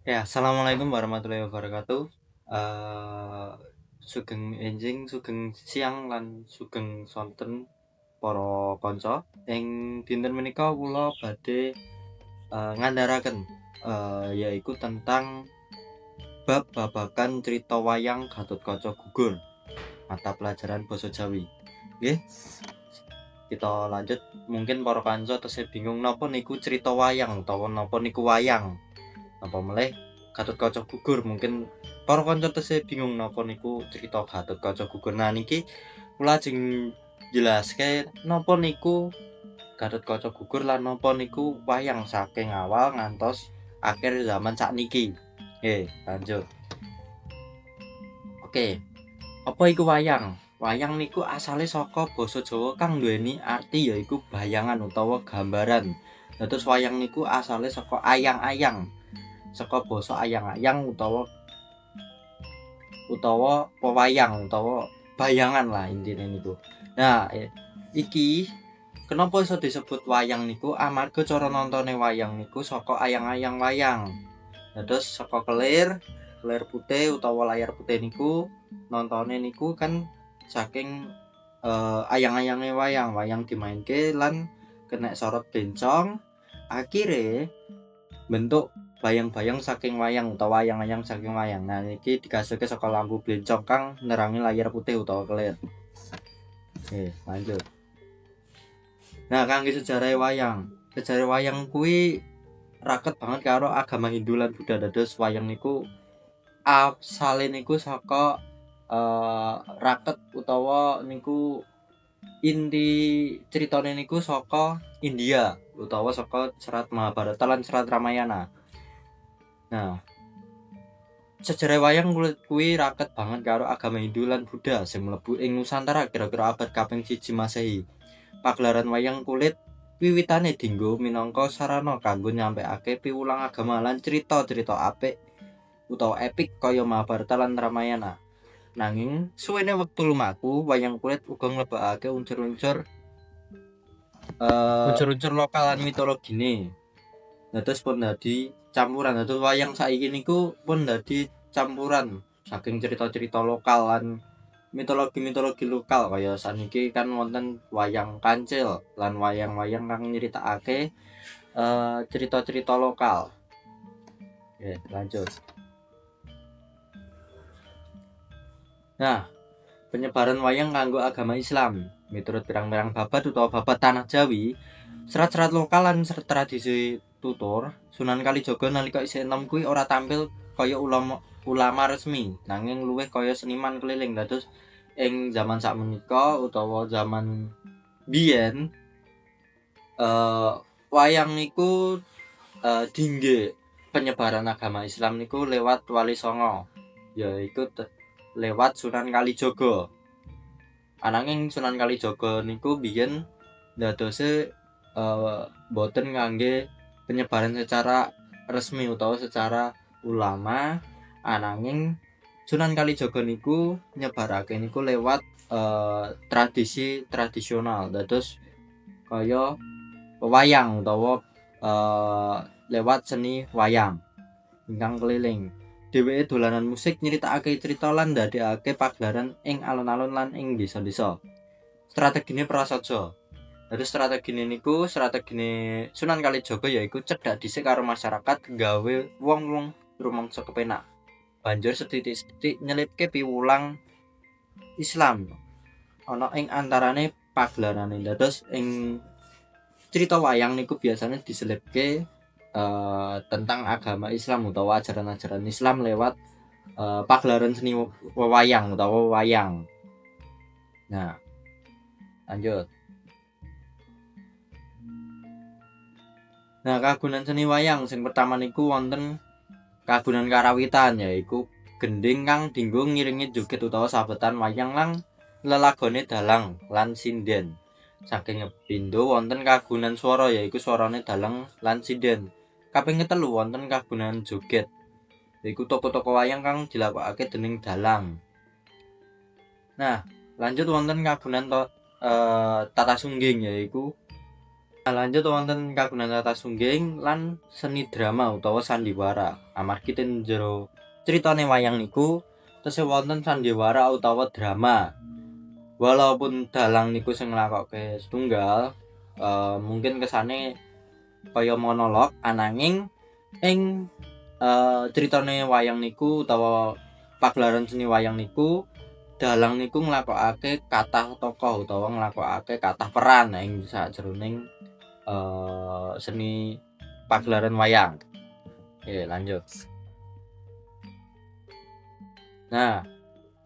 Ya, assalamualaikum warahmatullahi wabarakatuh. Eh, Sugeng enjing, sugeng siang lan sugeng sonten para kanca. Ing dinten menika kula badhe ngandharaken yaiku tentang bab babagan crita wayang Gatotkaca gugur mata pelajaran basa Jawi. Nggih, kita lanjut. Mungkin para kanca tesih bingung napa niku crita wayang utawa napa niku wayang. Apa melih Gatotkaca gugur, mungkin para kanca tesih bingung napa niku crita Gatotkaca gugur. Nah niki kula ajeng jelaske napa niku Gatotkaca gugur lan napa niku wayang saking awal ngantos akhir zaman sakniki. Lanjut. Oke, apa iku wayang? Wayang niku asale saka basa Jawa kang nduweni arti yaiku bayangan utawa gambaran. Terus wayang niku asale saka ayang-ayang, saka basa ayang-ayang utawa pewayang utawa bayangan lah intine niku. Nah, iki kenapa iso disebut wayang niku amarga cara nontone wayang niku saka ayang-ayang wayang. Terus saka kelir putih utawa layar putih niku nontone niku kan saking ayang-ayange wayang dimainke lan kena sorot bencong akhire bentuk bayang-bayang saking wayang utawa ayang-ayang saking wayang. Nah niki digasilke saka lampu blencong kang nerangi layar putih utawa kelir. Lanjut. Nah kangge sejarah wayang. Sejarah wayang kuwi raket banget karo agama Hindu lan Buddha. Dados wayang niku asale niku saka raket utawa niku inti ceritane niku saka India utawa saka serat Mahabharata lan serat Ramayana. Nah, sejarah wayang kuwi raket banget karo agama Hindu lan Buddha sing mlebu ing Nusantara kira-kira abad kaping 1 Masehi. Pagelaran wayang kulit wiwitane dienggo minangka sarana kanggo nyampekake piwulang agama lan cerita-cerita apik utawa epik kaya Mahabharata lan Ramayana. Nanging suwene wektu lumaku, wayang kulit uga nglebokake unsur-unsur lokal lan mitologine. Dados pun dadi campuran. Dados wayang saiki niku pun dadi campuran saking cerita-cerita lokal lan mitologi-mitologi lokal kaya saniki kan wonten wayang kancil lan wayang-wayang kang nyeritakake cerita-cerita lokal. Lanjut. Nah, penyebaran wayang kanggo agama Islam. Miturut pirang-pirang babat utawa babat tanah Jawi, serat-serat lokal lan tradisi tutur, Sunan Kalijaga nalika isih enom kuwi ora tampil kaya ulama resmi, nanging luwih kaya seniman keliling. Dados ing zaman sakmenika utawa zaman biyen wayang niku dingge penyebaran agama Islam niku lewat Wali Songo, yaitu lewat Sunan Kalijaga. Ananging Sunan Kalijaga niku biyen ndadose boten ngangge penyebaran secara resmi utawa secara ulama, ananging Sunan Kalijaga niku nyebarake niku lewat tradisi tradisional. Dados kaya wayang utawa lewat seni wayang ingkang keliling. Dheweke dolanan musik nyeritakake crita lan ndadekake pagelaran ing alun-alun lan ing desa-desa. Strategine prasaja. Jadi strategine Sunan Kalijaga yaiku cedhak dhisik karo masyarakat gawe wong-wong rumangsa kepenak. Banjur sethithik-sethithik nyelipke piwulang Islam ana ing antarane pagelarane. Dados ing cerita wayang niku biasanya diselipke tentang agama Islam utawa ajaran-ajaran Islam lewat pagelaran seni wayang utawa wayang. Nah, lanjut. Nah, kagunan seni wayang sing pertama niku wonten kagunan karawitan yaiku gending kang dienggo ngiringi joget utawa sabetan wayang lang lelagone dalang lan sinden. Saking pindho wonten kagunan swara yaiku swarane dalang lan sinden. Kaping ketelu wonten kagunan joget yaiku toko-toko wayang kang dilakokake dening dalang. Nah, lanjut wonten kagunan tata sungging yaiku Lanjut wonten kagunan tata sungging lan seni drama utawa sandiwara. Amargi ten jero critane wayang niku tesih wonten sandiwara utawa drama. Walaupun dalang niku sing nglakokke setunggal, mungkin kesane kaya monolog ananging ing critane wayang niku utawa pagelaran seni wayang niku dalang niku nglakokake kathah tokoh utawa nglakokake kathah peran ing sajroning seni pagelaran wayang. Oke, lanjut. Nah,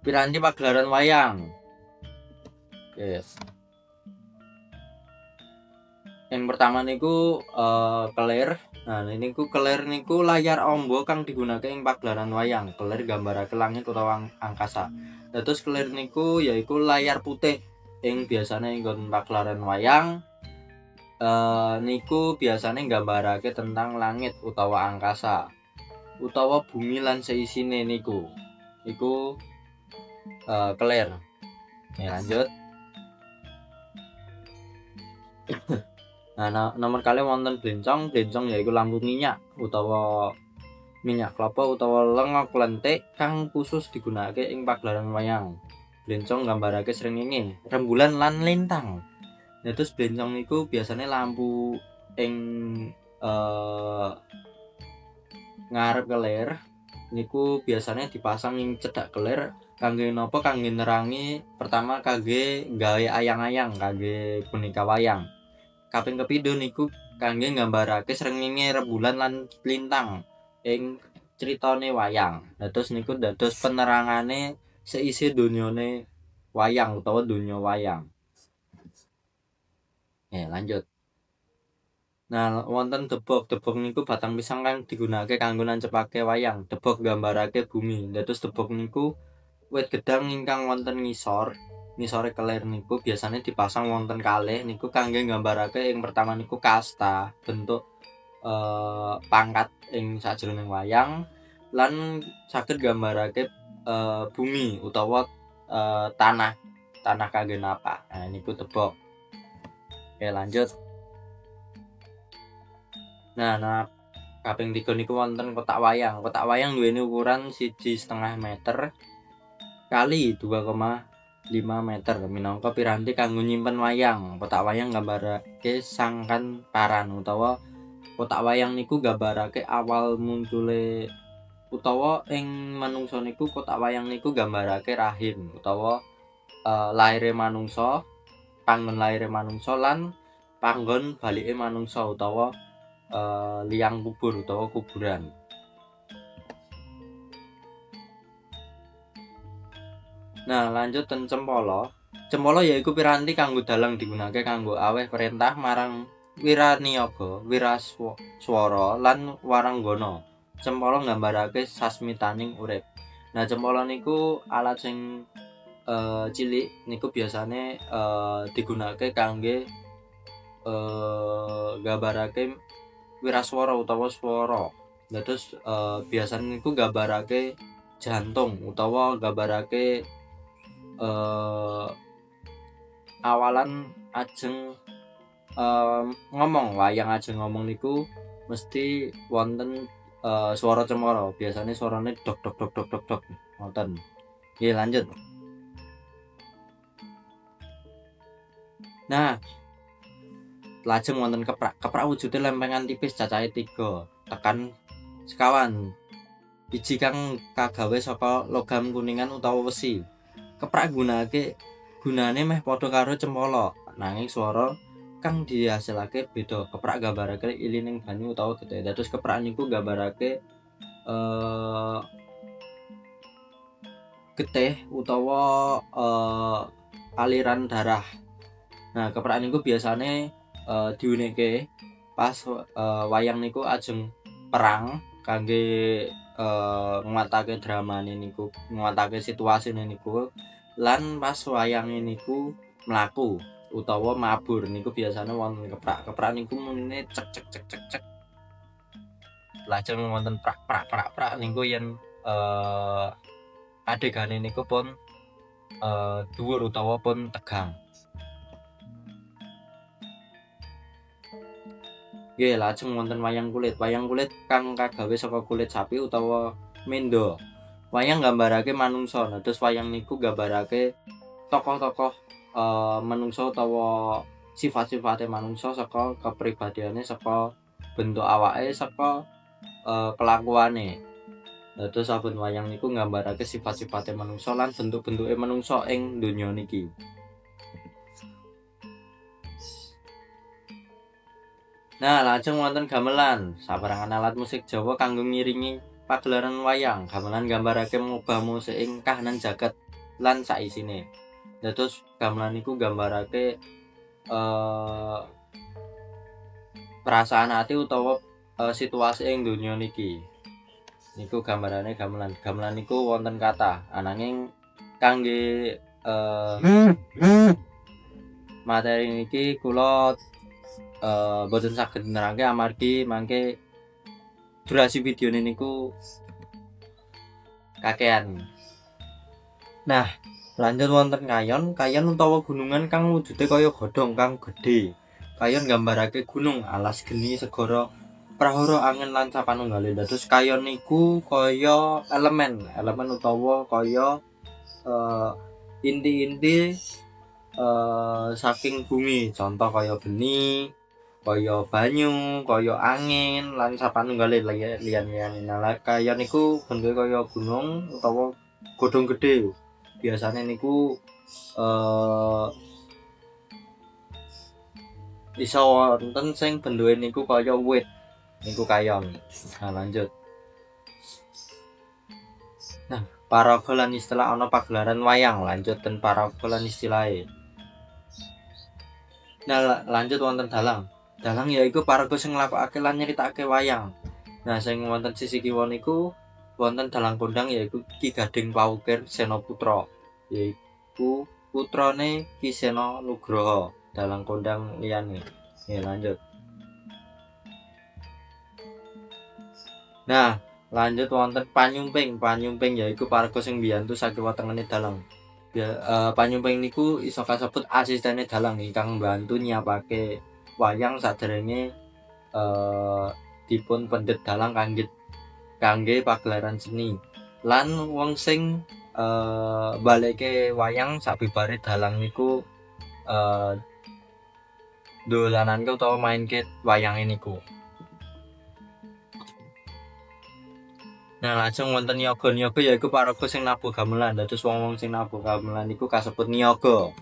piranti pagelaran wayang. Yes. Yang pertama niku kelir. Nah, niku kelir niku layar amba kang digunakake ing pagelaran wayang. Kelir gambarake langit utawa angkasa. Terus kelir niku yaiku layar putih ing biasane nggon pagelaran wayang. Niku biasane nggambarake tentang langit utawa angkasa utawa bumi lan seisine niku. Iku kelir. Ya, lanjut. Nah, nomor kali wonten blencong. Blencong yaiku lampu minyak utawa minyak kelapa utawa lengok lentik kang khusus digunakake ing pagelaran wayang. Blencong nggambarake srengenge, rembulan lan lintang. Nah, terus blencong niku biasanya lampu ing ngarep kelir niku biasanya dipasang ing cedhak kelir kangge napa? Kangge nerangi pertama kangge gawe ayang-ayang kangge boneka wayang. Kaping kapindho niku kangge nggambarake srengenge rembulan lan lintang ing critane wayang. Nah, terus niku dados penerangane seisi donyane wayang utawa donya wayang. Ya, lanjut. Nah, wonten debok. Debok niku batang pisang kang digunakake kanggo nancepake wayang. Debok nggambarake bumi. Dados debok niku wit gedhang ingkang wonten ngisore kelir niku biasanya dipasang wonten kalih niku kangge nggambarake ing pertama niku kasta, bentuk pangkat ing sajroning wayang lan saged nggambarake bumi utawa tanah kangge napak. Nah, niku debok. Oke, lanjut. Nah, kaping 3 niku wonten kotak wayang. Kotak wayang duweni ukuran 1,5 meter kali 2,5 meter minangka piranti kanggo nyimpen wayang. Kotak wayang nggambarake sangkan paran utawa kotak wayang niku nggambarake awal muncule utawa ing manungsa niku kotak wayang niku nggambarake rahim utawa laire manungsa, panggon laire manungsa lan panggon balike manungsa utawa liang kubur utawa kuburan. Nah, lanjut ten cempala. Cempala yaiku piranti kanggo dalang digunakake kanggo aweh perintah marang wiraniaga, wiraswara lan waranggana. Cempala nggambarake sasmitaning urip. Nah, cempala niku alat sing cilik niku biasane digunakake kangge nggambarake wiraswara utawa swara. Terus biasane niku nggambarake jantung utawa nggambarake awalan ajeng ngomong. Wayang ajeng ngomong niku mesti wonten swara cemara. Biasane suarane dok dok dok dok dok dok ngoten. Nggih, lanjut. Nah, lajeng wonten keprak. Keprak wujude lempengan tipis cacahe 3 tekan sekawan biji kang kagawe saka logam kuningan utawa wesi. Keprak gunane meh padha karo cempala, nanging swara kang dihasilake beda. Keprak nggambarake ilining banyu utawa getih. Dados keprak niku nggambarake getih utawa aliran darah. Nah, keprak niku biasane diunike pas wayang niku ajeng perang kangge nguatake dramane niku, nguatake situasine niku lan pas wayange niku mlaku utawa mabur niku biasane wonten keprak. Keprak niku munine cek cek cek cek cek. Lajeng wonten prak prak prak prak niku yen adegane niku pun dhuwur utawa pun tegang. Nggih, lajeng wonten wayang kulit. Wayang kulit kang kagawe saka kulit sapi utawa menda. Wayang nggambarake manungsa. Nah, terus wayang niku nggambarake tokoh-tokoh manungsa utawa sifat-sifate manungsa saka kepribadiane, saka bentuk awake, saka kelakuane. Nah, terus saben wayang niku nggambarake sifat-sifate manungsa lan bentuk-bentuke manungsa ing donya niki. Nah, lajeng wonten gamelan, saperangan alat musik Jawa kanggo ngiringi pagelaran wayang. Gamelan nggambarake ngubah musik ing kahanan jagat lan saisine. Terus gamelan niku nggambarake perasaan ati utawa situasi ing donya niki. Niku gambarane gamelan. Gamelan niku wonten kathah, ananging kangge materi niki kula boten saged nerangke amargi mangke durasi videone niku kakean. Nah, lanjut wonten kayon. Kayon utawa gunungan kang wujude kaya godhong kang gedhe. Kayon nggambarake gunung, alas geni, segara, prahara, angin lan sapanunggale. Dados kayon niku kaya elemen utawa kaya inti-inti saking bumi. Contoh kaya geni, kaya banyu, kaya angin lan sapanunggale liyan-liyane. Nah, kayon niku bentuke kaya gunung utawa godhong gedhe. Biasane niku iso wonten sing bentuke niku kaya wit, niku kayon. Nah, lanjut. Nah, paraga lan istilah ana pagelaran wayang, lanjut ten paraga lan istilahe. Nah, lanjut wonten dalang. Dalang yaiku paraga sing nglakokake lan nyritakake wayang. Nah, sing wonten sisi kiwa niku wonten dalang kondang yaiku Ki Gading Pawukir Senaputra, yaiku putrane Ki Sena Nugraha. Dalang kondang liyane. Ya, lanjut. Nah, lanjut wonten panyumping. Panyumping yaiku paraga sing mbiyantu sakiwa tengene dalang. Panyumping niku iso kasebut asistene dalang ingkang mbantu nyiapake wayang saderenge dipun pendet dalang kangge pagelaran seni. Lan wong sing baleke wayang sabibare dalang niku dolananke utawa mainke wayange niku. Nah, lajeng wonten niaga. Niaga yaiku paraga sing nabuh gamelan. Dados wong-wong sing nabuh gamelan niku kasebut niaga.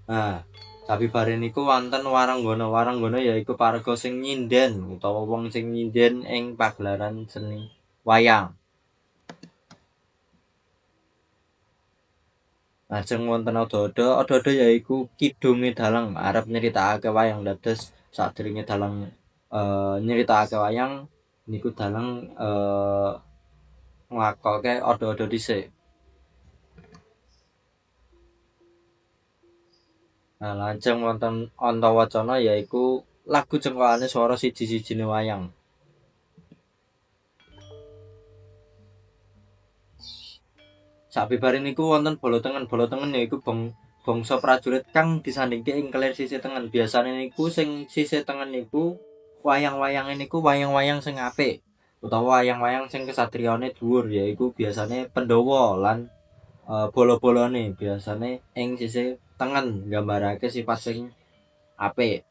Nah, sabibare niku wonten waranggana. Waranggana yaiku paraga sing nyinden utawa wong sing nyinden ing pagelaran seni wayang. Lajeng wonten ada-ada. Ada-ada yaiku kidunge dalang arep nyritakake wayang. Dados sadurunge dalang nyritakake wayang niku dalang nglakoke ada-ada dhisik. Nah, lajeng wonten Antawacana yaiku lagu cengkokane swara siji-sijine wayang. Sabibare niku wonten bala tengen. Bala tengen yaiku bangsa prajurit kang disandingke ing kelir sisih tengen. Biasane niku sing sisih tengen niku wayang-wayange niku wayang-wayang sing apik utawa wayang-wayang sing kesatriyane dhuwur, yaiku biasane Pandhawa lan bala-balane biasane ing sisih tengen nggambarake sifat sing apik.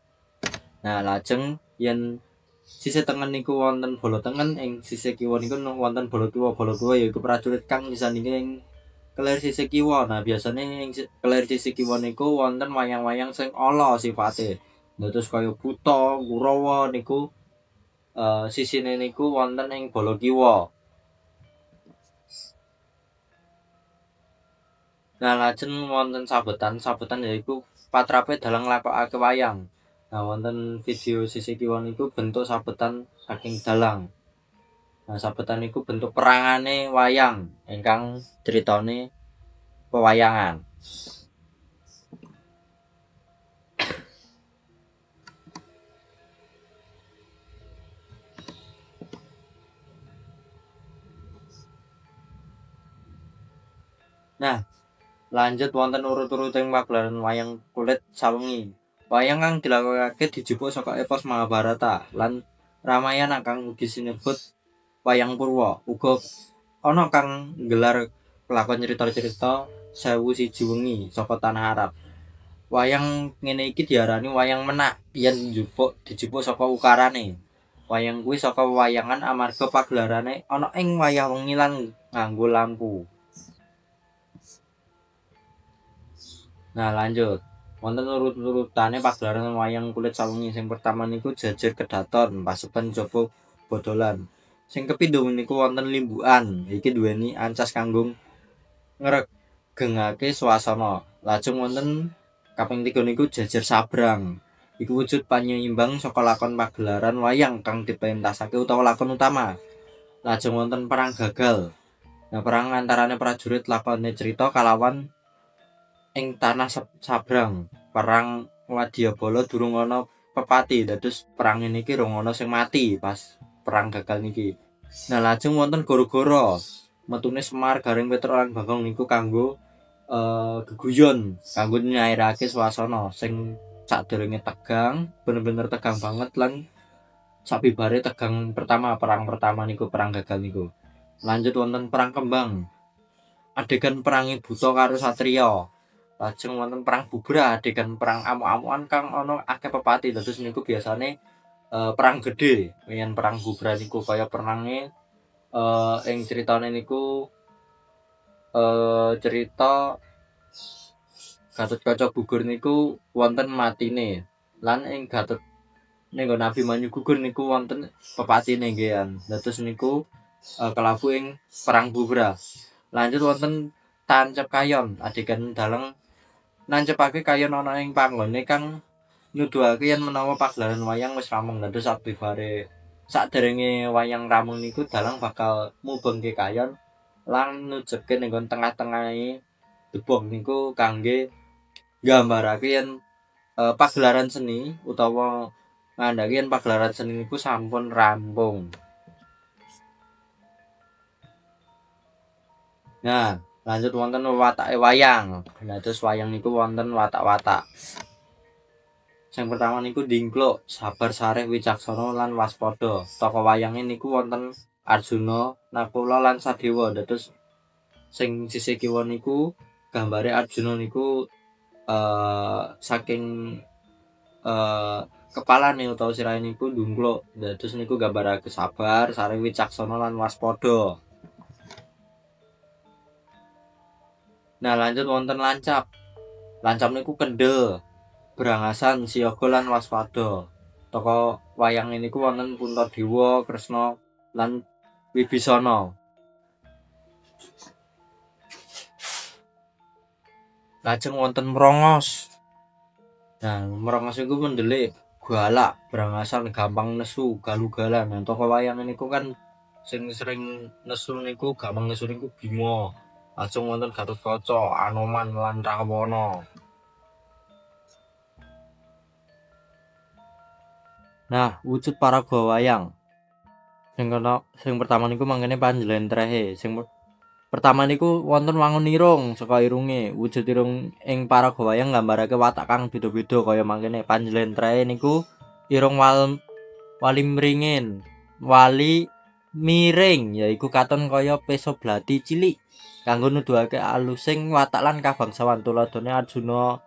Nah, lajeng yen sisih tengen niku wonten bala tengen, ing sisih kiwa niku wonten bala kiwa. Bala kiwa yaiku prajurit kang disandingke ing kelir sisih kiwa. Nah, biasane ing kelir sisih kiwa niku wonten wayang-wayang sing ala sifate. Terus kaya Buta, Kurawa niku sisine niku wonten ing bala kiwa. Nah, lajeng wonten sabetan. Sabetan yaiku patrape dalang nglakokake wayang. Nah, wonten video sisi kiwa niku bentuk sabetan saking dalang. Nah, sabetan niku bentuk perangane wayang ingkang critane pewayangan. Nah, lanjut wonten urut-uruting pagelaran wayang kulit sawengi. Wayang kang dilakokake dijupuk saka epos Mahabharata lan Ramayana kang ugi sinebut wayang Purwa. Uga ana kang nggelar kelakon cerita-cerita 1001 wengi saka tanah Arab. Wayang ngene iki diarani wayang menak yen dijupuk saka ukarane. Wayang kuwi saka wayangan amarga pagelarane ana ing wayah wengi lan nganggo lampu. Nah, lanjut. Wonten urut-urutane pagelaran wayang kulit sawengi. Sing pertama niku Jejer Kedaton, Paseban Jaba Bodolan. Sing kapindho niku wonten Limbukan. Iki duweni ancas kanggo ngregengake swasana. Lajeng wonten kaping 3 niku Jejer Sabrang. Iku wujud panyeimbang saka lakon pagelaran wayang kang dipentasake utawa lakon utama. Lajeng wonten Perang Gagal. Nah, perang antarane prajurit lakone cerita kalawan ing tanah Sabrang. Perang Wadyabala durung ana pepati, dados perang niki rung ana sing mati pas perang Gagal niki. Nah, lajeng wonten Goro-goro. Metune Semar Gareng Petruk lan Bagong niku kanggo geguyon, kanggo nyairake swasana sing sadurunge tegang, bener-bener tegang banget lan sabibare tegang perang pertama niku perang Gagal niku. Lanjut wonten Perang Kembang. Adegan perangi buta karo satriya. Lajeng wonten Perang Bubrah, adegan perang amuk-amukan kang ana akeh pepati. Dados niku biasane perang gede. Yen Perang Bubrah niku kaya perange ing critane niku cerita Gatotkaca gugur niku wonten matine. Lan ing Gatot ning Nabi Manyu gugur niku wonten pepatine nggih. Dados niku kelabu ing Perang Bubrah. Lanjut wonten Tancep Kayon, adegan dalang nancepake kayon ana ing panggone kang nuduhake yen menawa pagelaran wayang wis rampung. Dados sabibare saderenge wayang rampung niku dalang bakal mubengke kayon lan nujeke ning tengah-tengahe gebong niku kangge nggambarake yen pagelaran seni utawa ngandhaki yen pagelaran seni niku sampun rampung. Nah, lanjut wonten watake wayang. Nah, terus wayang niku wonten watak-watak. Sing pertama niku Dingkluk, Sabar Sareh Wicaksana lan Waspada. Tokoh wayange niku wonten Arjuna, Nakula lan Sadewa. Dados sing sisih kiwa niku gambare Arjuna niku saking kepalane utawa sirahe niku ndungkluk. Dados niku gambarake sabar, sareh wicaksana lan waspada. Nah, lanjut wonten Lancap. Lancap niku kendel, Brangasan, Siyaga lan waspada. Tokoh wayang niku wonten Puntadewa, Kresna lan Wibisana. Lajeng wonten Mrongos. Nah, Mrongos niku mendele galak, Brangasan, gampang nesu, galugalan. Nah, tokoh wayang niku kan sing sering nesu niku gampang nesu niku Bima. Lajeng wonten Gatotkaca, Anoman lan Rawana. Nah, wujud paraga wayang. Sing pertama niku mangkene panjlentrehe. Sing pertama niku wonten wangun irung saka irunge. Wujud irung ing paraga wayang nggambarake watak kang beda-beda kaya mangkene panjlentrehe niku irung wali miring yaiku katon kaya pesoblati cilik kanggo nuduhake alusing watak lan kabangsawan. Tuladhane Arjuna,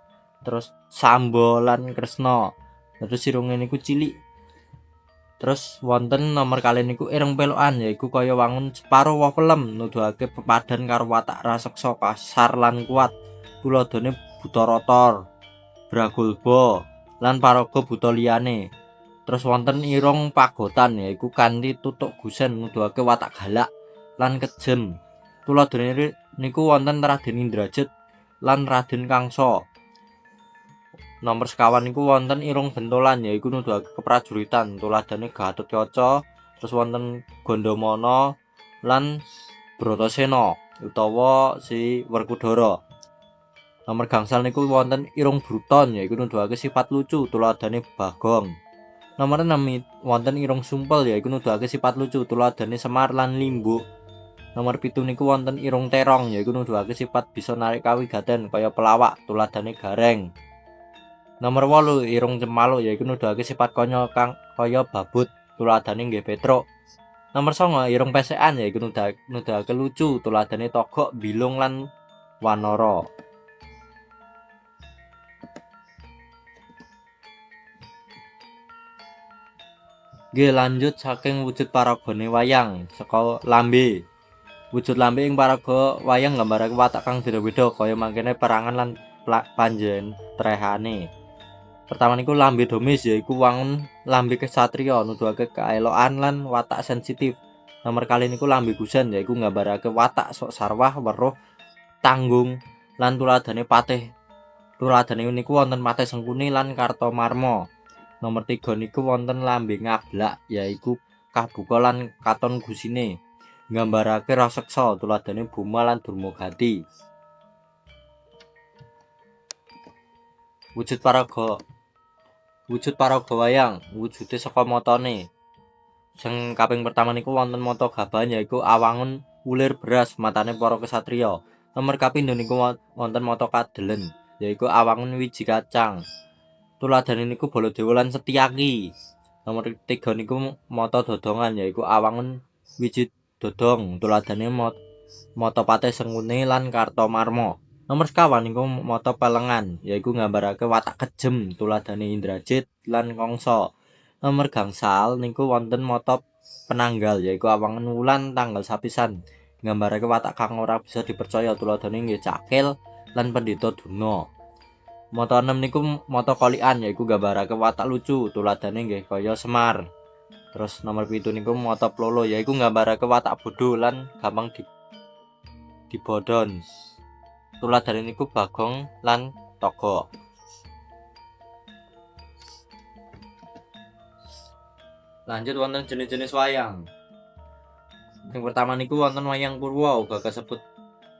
terus Samba lan Kresna. Terus irunge niku cilik. Terus wonten nomor kalih niku ireng pelokan yaiku kaya wangun separo woh pelem nuduhake pepadan karo watak raseksa kasar lan kuat. Tuladhane Butarotor, Bragolba lan paraga buta liyane. Terus wonten irung pagotan yaiku kanthi tutuk gusen nuduhake watak galak lan kejem. Tuladhane niku wonten Raden Indrajit lan Raden Kangsa. Nomor sekawan niku wonten irung bentolan yaiku nuduhake keprajuritan. Tuladhane Gatotkaca, terus wonten Gandamana lan Bratasena utawa si Werkudara. Nomor gangsal niku wonten irung bruton yaiku nuduhake sifat lucu. Tuladhane Bagong. Nomor 6 wonten irung sumpel yaiku nuduhake sifat lucu. Tuladhane Semar lan Limbuk. Nomor 7 niku wonten irung terong yaiku nuduhake sifat bisa narik kawigaten kaya pelawak. Tuladhane Gareng. Nomor 8 irung cemalo yaiku nuduhake sifat konyol kang kaya babut, tuladhane nggih Petruk. Nomor 9 irung pesekan yaiku nuduhake lucu, tuladhane Togok, Bilung lan Wanara. Nggih lanjut saking wujud paragane wayang saka lambe. Wujud lambe ing paraga wayang nggambarake watak kang beda-beda kaya mangkene perangan lan panjentrehane. Pertama niku lambe domis yaiku wangun lambe kesatriya nuduhake kaelokan lan watak sensitif. Nomor kali niku lambe gusan yaiku nggambarake watak sok sarwah, weruh, tanggung lan tuladhane patih. Tuladhane niku wonten Patih Sengkuni lan Kartomarma. Nomor 3 niku wonten lambe ngablak yaiku kabuka lan katon gusine. Nggambarake raseksa tuladhane Buma lan Durmagati. Wujud paraga wayang, wujude saka matane. Sing kaping pertama niku wonten mata gaban yaiku awangun wulir beras matane para kesatriya. Nomor kapindho niku wonten mata kadelen yaiku awangun wiji kacang. Tuladhane niku Baladewa lan Setyaki. Nomor 3 niku mata dodongan yaiku awangun wiji dodong. Tuladhane mata Patih Sengkuni lan Kartomarma. Nomor sekawan niku mata pelengan yaiku nggambarake watak kejem. Tuladhane Indrajit lan Kangsa. Nomor gangsal niku wonten mata penanggal yaiku awangun wulan tanggal sapisan. Nggambarake watak kang ora bisa dipercaya. Tuladhane nggih Cakil lan Pendhita Durna. Mata 6 niku mata kolikan yaiku gambarake watak lucu, tuladhane nggih kaya Semar. Terus nomor 7 niku mata plolo yaiku nggambarake watak bodho lan gampang dibodhon. Tuladhane niku Bagong lan Togok. Lanjut wonten jenis-jenis wayang. Yang pertama niku wonten wayang Purwa uga kasebut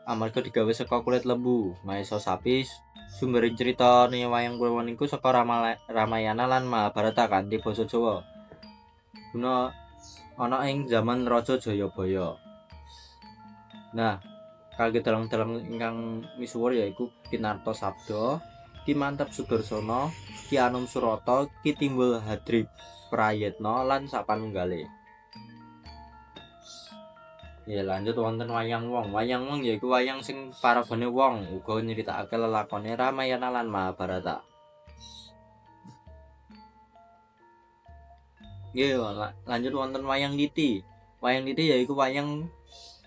amarga digawe saka kulit lembu, maesa sapi. Sumbering critane wayang Purwa niku saka Ramayana lan Mahabharata kanthi basa Jawa. Guna ana ing zaman Raja Jayabaya. Nah, kangge dalang-dalang ingkang misuwur yaiku Kinarta Sabda, Ki Mantep Sudarsana, Ki Anum Surata, Ki Timbul Hadri Prayetna lan sapanunggale. Ya lanjut wonten wayang wong. Wayang wong yaiku wayang sing paragane wong, uga nyritakake lelakone Ramayana lan Mahabharata. Nggih, lanjut wonten wayang Liti. Wayang Liti yaiku wayang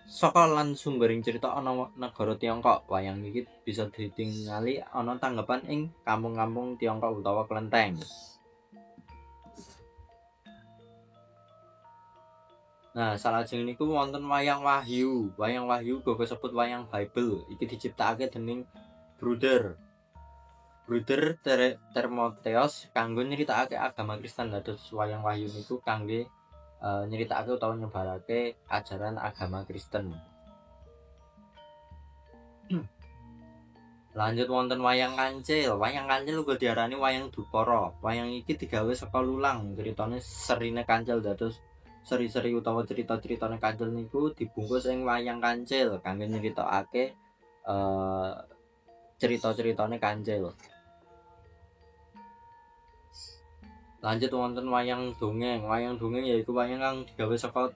saka lan sumbering cerita ana negara Tiongkok. Wayang iki bisa ditingali ana tanggapan ing kampung-kampung Tiongkok utawa kelenteng. Nah, salajeng niku wonten wayang Wahyu. Wayang Wahyu uga kasebut wayang Bible. Iki diciptakake dening Bruder Timotius kanggo nyritakake agama Kristen. Dados wayang Wahyu niku kangge nyritakake utawa nyebarake ajaran agama Kristen. Lanjut wonten wayang Kancil. Wayang Kancil uga diarani wayang Dupara. Wayang iki digawe saka lulang. Critane serine Kancil. Dados seri-seri utawa cerita-ceritane Kancil niku dibungkus ing wayang Kancil kangge nyritakake cerita-ceritane Kancil. Lanjut wonten wayang dongeng. Wayang dongeng yaiku wayang kang digawe saka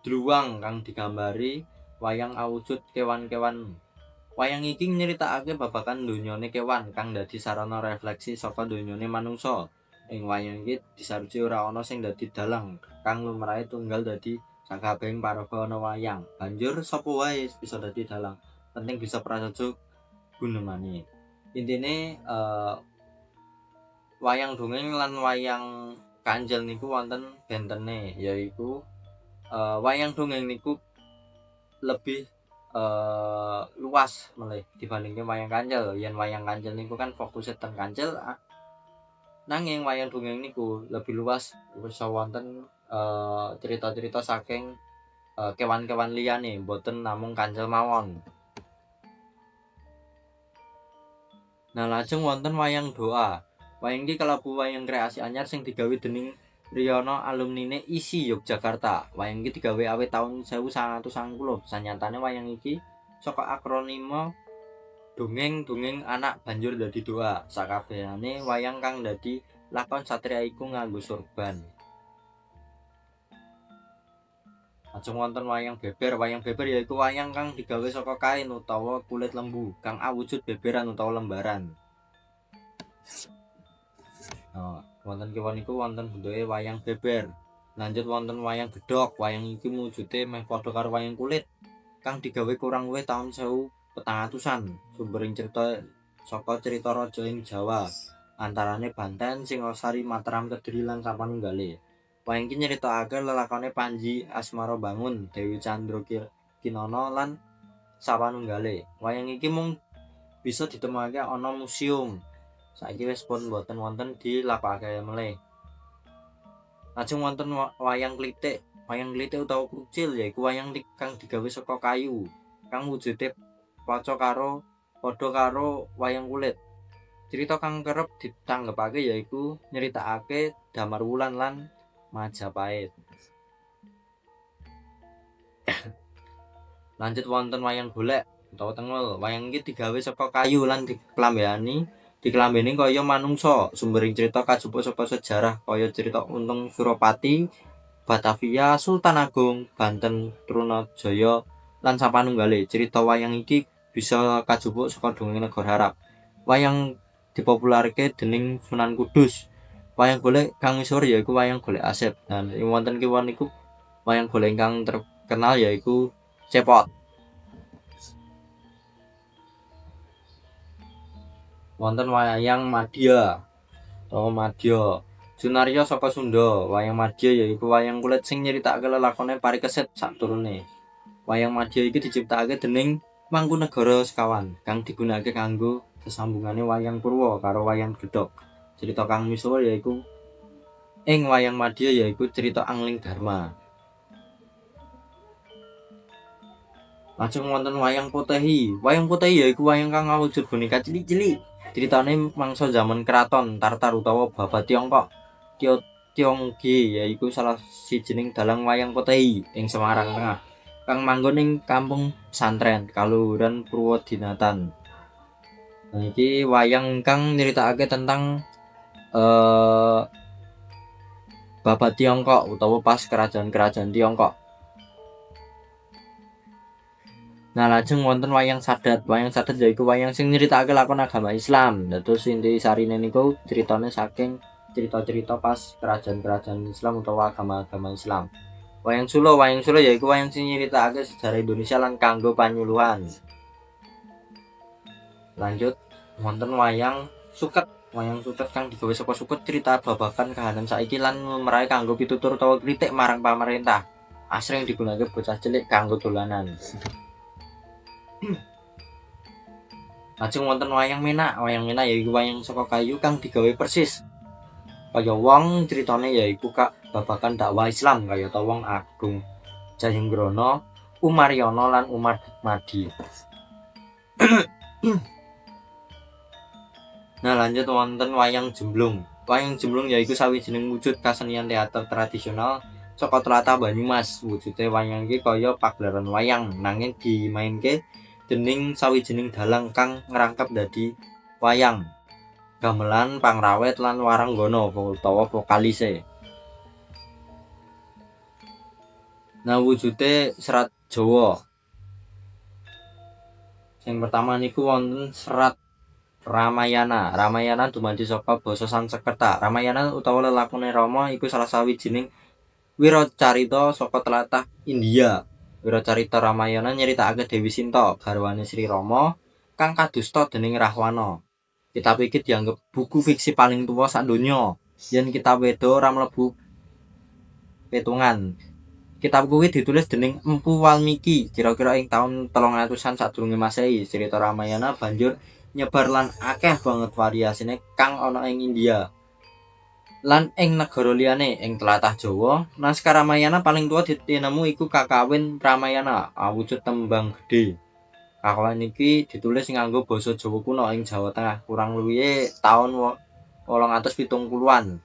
dluwang kang digambari wayang awujud kewan-kewan. Wayang iki nyritakake babagan donyane kewan kang dadi sarana refleksi saka donyane manungsa. Ing wayang iki disaruji ora ana sing dadi dalang kang lumrahe tunggal dadi sakabehing paraga ana wayang. Banjur sapa wae bisa dadi dalang. Penting bisa prasaja gunemane. Intine wayang dongeng lan wayang Kancil niku wonten bentene yaiku wayang dongeng niku lebih luas melih dibandingke wayang Kancil. Yen wayang Kancil niku kan fokusnya ten Kancil, nanging wayang dongeng niku lebih luas bisa wonten cerita-cerita saking kewan-kewan liyane, boten namung Kancil mawon. Nah, lajeng wonten wayang doa. Wayang iki kalebu wayang kreasi anyar sing digawe dening Riyono alumnine ISI Yogyakarta. Wayang iki digawe awit taun 1990. Sanyatane wayang iki saka akronima Dongeng anak banjur dadi doa. Sakabehane wayang kang dadi lakon satria iku nganggo sorban. Lajeng wonten wayang beber. Wayang beber yaiku wayang kang digawe saka kain utawa kulit lembu kang awujud beberan utawa lembaran. Wonten kiwa niku wonten bentuke wayang beber. Lanjut wonten wayang gedhog. Wayang iki wujude meh padha karo wayang kulit kang digawe kurang luwih taun 1400-an. Sumbering cerita saka cerita raja ing Jawa, antarane Banten, Singosari, Mataram, Kediri lan sapanunggale. Wayang iki nyeritakake lelakone Panji Asmarobangun, Dewi Candrakinana lan sapanunggale. Wayang iki mung bisa ditemokake ana museum. Saiki wis pun boten wonten dilapakake melih. Lajeng wonten wayang klitik. Wayang klitik utawa krucil yaiku wayang kang digawe saka kayu, kang wujude padha karo wayang kulit. Cerita kang kerep ditanggepake yaiku nyeritakake Damarwulan lan Majapahit. Lanjut wonten wayang golek utawa tengel. Wayang iki digawe saka kayu lan diklambeni kaya manungsa. Sumbering cerita kajupuk saka sejarah kaya cerita Untung Suropati, Batavia, Sultan Agung, Banten, Trunajaya lan sapanunggale. Cerita wayang iki bisa kajupuk saka dongeng negara Arab. Wayang dipopularke dening Sunan Kudus. Wayang golek kang misuwur yaiku wayang golek Asep. Dan wonten kiwa niku wayang golek kang terkenal yaiku Cepot. Wonten wayang Madya utawa Madya. Sunarya saka Sunda. Wayang Madya yaiku wayang kulit sing nyeritakake lelakone Parikesit saturune. Wayang Madya iki diciptakake dening Mangkunegara sekawan kang digunakake kanggo sesambungane wayang Purwa karo wayang Gedhog. Cerita kang misuwur yaiku ing wayang Madya yaiku cerita Angling Darma. Lajeng wonten wayang Potehi. Wayang Potehi yaiku wayang kang awujud boneka cilik-cilik. Ceritane mangsa zaman keraton Tartar utawa Baba Tiongkok. Tionggi yaiku salah sijining dalang wayang Potehi ing Semarang Tengah kang manggon ing kampung pesantren Kaluhuran Purwodinatan. Nah, iki wayang kang nyeritakake tentang Baba Tiongkok utawa pas kerajaan Tiongkok. Nah, lajeng wonten wayang Sadat. Wayang Sadat yaiku wayang sing nyeritakake lakon agama Islam. Dados inti sarine niku ceritane saking cerita-cerita pas kerajaan Islam utawa agama Islam. Wayang Sula yaiku wayang sing nyeritakake sejarah Indonesia lan kanggo panyuluhan. Lanjut wonten wayang Suket. Wayang Suket kang digawe saka suket cerita babagan kahanan saiki lan memerai kanggo pitutur utawa kritik marang pamarentah. Asring digunakake bocah cilik kanggo dolanan. Lajeng wonten wayang Menak. Wayang Menak yaiku wayang saka kayu kang digawe persis kaya wong. Ceritane yaiku babagan dakwah Islam kayata Wong Agung Jayenggrana, Umaryono lan Umar Madi. Nah, lanjut wonten wayang Jemblung. Wayang Jemblung yaiku sawijining wujud kasenian teater tradisional saka tlatah Banyumas. Wujude wayang iki kaya pagelaran wayang nanging dimainke dening sawijining dalang kang ngrangkep dadi wayang, gamelan, pangrawit lan waranggana utawa vokalise. Nah, wujude serat Jawa. Sing pertama niku wonten serat Ramayana. Ramayana dumadi saka basa Sanskerta. Ramayana utawa lelakone Rama iku salah sawijining wiracarita saka tlatah India. Wiracarita Ramayana nyeritakake Dewi Sinta, garwane Sri Rama kang kadusta dening Rahwana. Kitab iki dianggep buku fiksi paling tuwa sak donya. Yen kitab Weda ora mlebu petungan. Kitab kuwi ditulis dening Empu Walmiki kira-kira ing taun 300-an sadurunge Masehi. Cerita Ramayana banjur nyebar lan akeh banget variasine kang ana ing India lan ing negara liyane. Ing tlatah Jawa, naskah Ramayana paling tuwa tinemu iku Kakawin Ramayana, awujud tembang gedhe. Kakawin iki ditulis nganggo basa Jawa kuno ing Jawa Tengah kurang luwihe taun 870-an.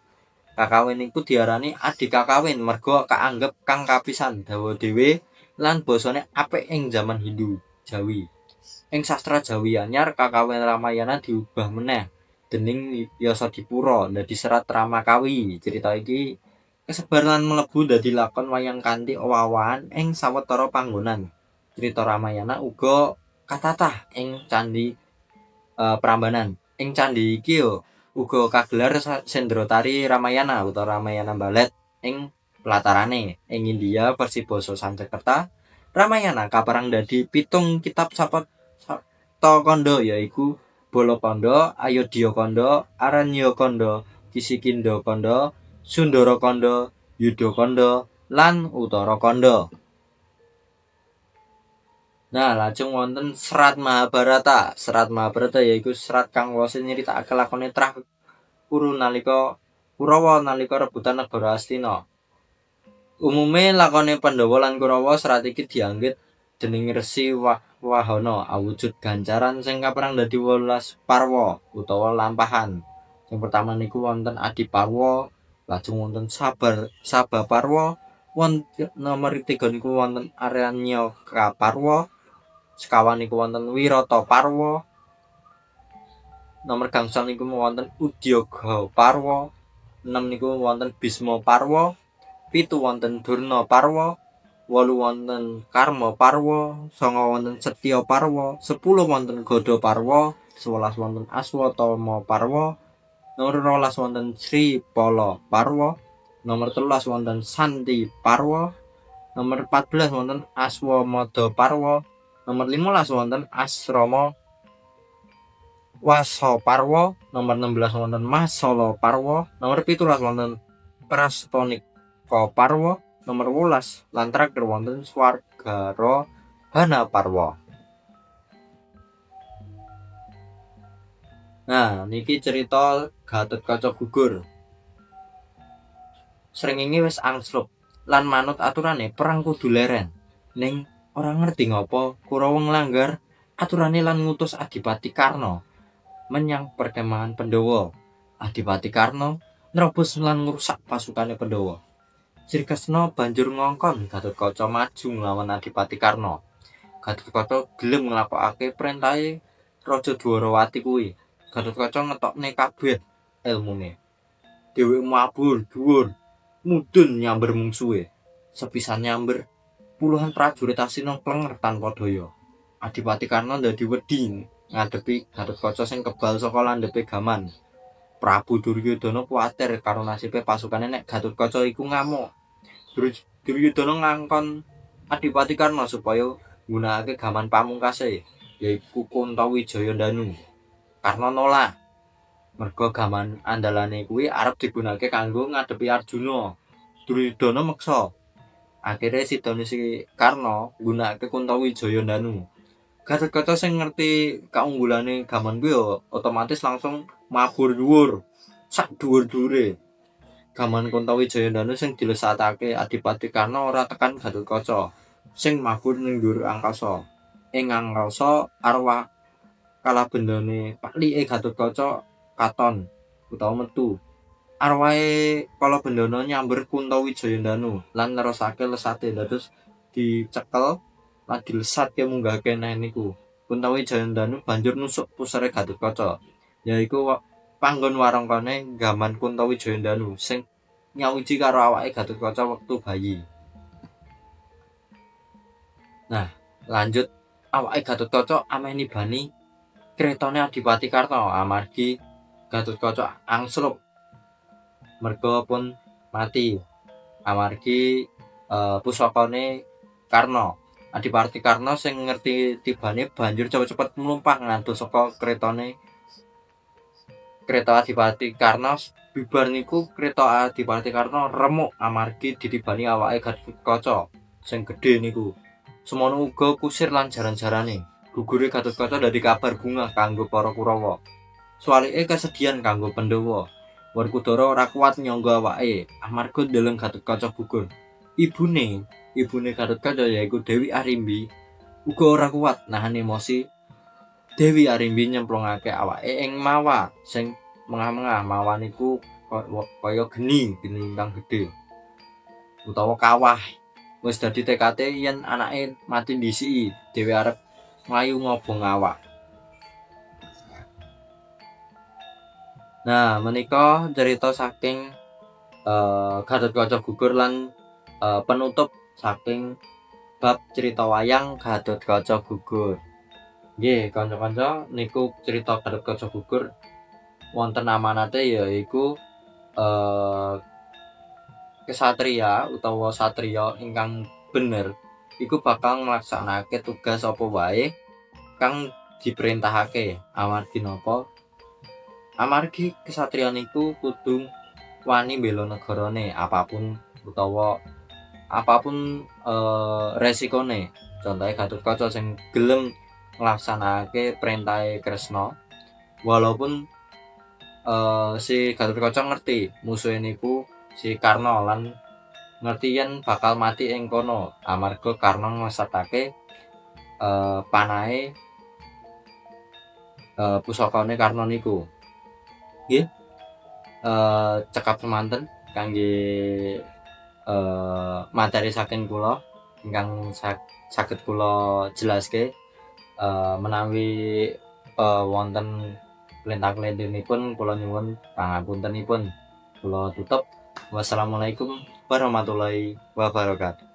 Kakawin iku diarani Adi Kakawin merga kaanggep kang kapisan, dawa dhewe lan basane apik ing jaman Hindu Jawi. Ing sastra Jawi anyar Kakawin Ramayana diubah meneh dening Yasadipura dadi Serat Ramakawi. Cerita iki kesebar lan mlebu dadi lakon wayang kanthi owah-owahan ing sawetara panggonan. Cerita Ramayana uga katatah ing candhi Prambanan. Ing candhi iki uga kagelar Sendratari Ramayana utawa Ramayana Balet ing pelatarane. Ing India versi basa Sanskerta Ramayana kaperang dadi 7 kitab Saptakanda yaiku Balakanda, Ayodhyakanda, Aranyakanda, Kisikindakanda, Sundarakanda, Yudakanda lan Uttarakanda. Nah, lajeng wonten Serat Mahabharata. Serat Mahabharata yaiku serat kang wose nyritakake lakone trah nalika Kurawa nalika rebutan negara Astina. Umume lakone Pandhawa lan Kurawa serat iki dianggit dening Resi Wahana awujud gancaran sing kaperang dadi 18 parwa utawa lampahan. Yang pertama niku wonten Adi Parwa, lajeng wonten Sabha Parwa, wonten nomor 3 niku wonten Aranyaka Parwa, sekawan niku wonten Wirata Parwa, nomor gangsal niku wonten Udyaga Parwa, 6 niku wonten Bisma Parwa, 7 wonten Durna Parwa, 8 wonten Karma Parwa, 9 wonten Setya Parwa, 10 wonten Gada Parwa, 11 wonten Aswatama Parwa, nomor 12 wonten Sri Pala Parwa, nomor 13 wonten Santi Parwa, nomor 14 wonten Aswamada Parwa, nomor 15 wonten Asrama Wasa Parwa, nomor 16 wonten Masala Parwa, nomor 17 wonten Prastonika Parwa, nomor 18 lan terakhir wonten Swargarahana Parwa. Nah, niki cerita Gatotkaca gugur. Srengenge wis angslup lan manut aturane perang kudu leren. Ning ora ngerti ngopo Kurawa nglanggar aturane lan ngutus Adipati Karna menyang perkemahan Pandhawa. Adipati Karna nerobos lan ngrusak pasukane Pandhawa. Srikresna banjur ngongkon Gatotkaca maju nglawan Adipati Karna. Gatotkaca gelem nglakokake perintahe Raja Dwarawati kuwi. Gatotkaca ngetokne kabeh elmune. Dheweke mabur dhuwur mudhun nyamber mungsuhe. Sepisan nyamber puluhan prajurit Astina klenger tanpa daya. Adipati Karna dadi wedi ngadepi Gatotkaca sing kebal saka landhepe gaman. Prabu Duryudana kuwatir karo nasibe pasukane nek Gatotkaca iku ngamuk. Duryudana ngangkon Adipati Karna supaya nggunakake gaman pamungkase yaiku Kuntawijaya Danu. Karna nolak. Merga gaman andalane kuwi arep digunakake kanggo ngadepi Arjuna. Duryudana meksa. Akhire sidone si Karna nggunakake Kuntawijaya Danu. Gatotkaca sing ngerti kaunggulane gaman kuwi otomatis langsung mabur dhuwur sak dhuwur-dhuwure. Gaman Kuntawijaya Danu sing dilesatake Adipati Karna ora tekan Gatotkaca sing mabur ning dhuwur angkasa. Ing angkasa arwah kalabendane paklike Gatotkaca katon utawa metu. Arwahe kalabendana nyamber Kuntawijaya Danu lan nerusake lesate dados dicekel lan dilesatke munggahke neh niku. Kuntawijaya Danu banjur nusuk pusare Gatotkaca yaiku panggon warangkane gaman Kuntawijaya Danu sing nyawiji karo awake Gatotkaca wektu bayi. Nah, lanjut awake Gatotkaca ameh nibani kretane Adipati Karna amargi Gatotkaca angslup merga pun mati amargi pusakane Karna. Adipati Karna sing ngerti tibane banjur cepet-cepet mlumpah ngantos saka kretane. Kreta Adipati Karna bibar niku kreta Adipati Karna remuk amargi ditibani awake Gatotkaca sing gedhe niku. Semono uga kusir lan jaran-jarane. Gugure Gatotkaca dadi kabar bungah kanggo para Kurawa. Suwalike kesedihan kanggo Pandhawa. Werkudara ora kuat nyangga awake amarga ndeleng Gatotkaca gugur. Ibune Gatotkaca yaiku Dewi Arimbi uga ora kuat nahan emosi. Dewi Arimbi nyemplungake awake ing mawa sing mengah-mengah. Mawa niku kaya geni kang gedhe utawa kawah. Wis dadi tekade yen anake mati ndhisiki dhewe arep mlayu ngobong awak. Nah, menika cerita saking Gatotkaca gugur lan penutup saking bab cerita wayang Gatotkaca gugur. Nggih, kanca-kanca, niku cerita Gatotkaca gugur wonten amanate yaiku kesatria utawa satriya ingkang bener iku bakal nglaksanakake tugas apa wae kang diperintahake. Amargi napa? Amargi kesatriyan niku kudu wani mbela negarane apapun resikone. Contohe Gatotkaca sing gelem nglaksanakake perintahe Kresna walaupun si Gatotkaca ngerti musuhe niku si Karna lan ngerti yen bakal mati ing kono amarga Karna nglesetake panahe pusakane Karna niku. Nggih, cekap semanten kangge materi saking kula ingkang saged kula jelaske. Menawi wonten klentang-klentinipun kula nyuwun pangapuntenipun. Kula tutup. Wassalamualaikum warahmatullahi wabarakatuh.